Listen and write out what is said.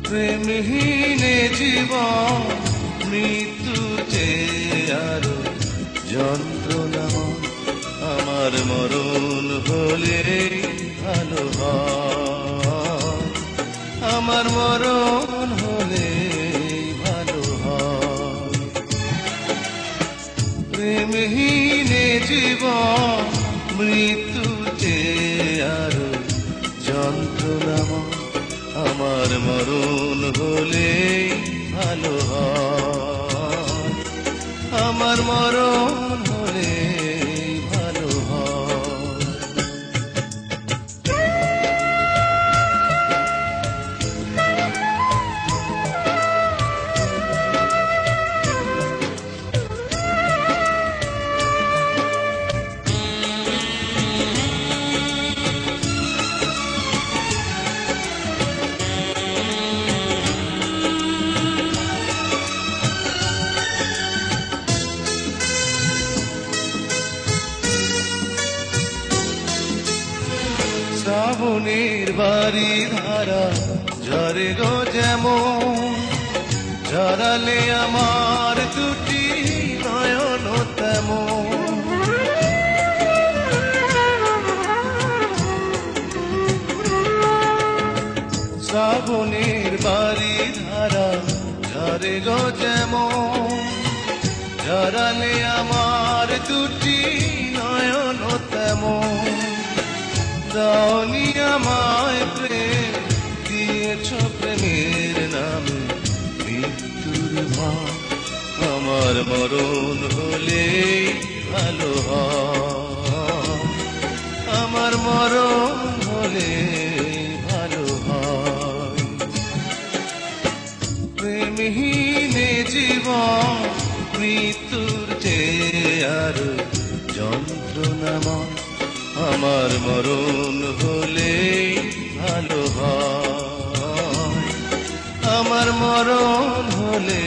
প্রেমহীনে জীবন মৃত্যু চেয়ে আরো যন্ত্রণা আমার মরণ হলে ভালো হয় আমার মরণ হলে ভালো হয় প্রেমহীনে জীবন মৃত্যু চেয়ে আরো যন্ত্রণা আমার মরণ হলে ভালো হয় আমার মরণ হলে ভালো হয় শ্রাবণের বাড়ি ধারা ঝরে গো যেমন ঝরালে আমার দুটি নয়ন তেমন শ্রাবণের বাড়ি ধারা ঝরে গো যেমন ঝরালে আমার দুটি নয়ন তেমন দাওনি আমায় প্রেম দিয়েছ প্রেমের নামে মৃত্যুর ভাব আমার মরণ হলে ভালো হয় আমার মরণ হলে ভালো হয় প্রেমহীনে জীবন মৃত্যুর চেয়ে আর যন্ত্রণাময় আমার মরণ হলে ভালো হয় আমার মরণ হলে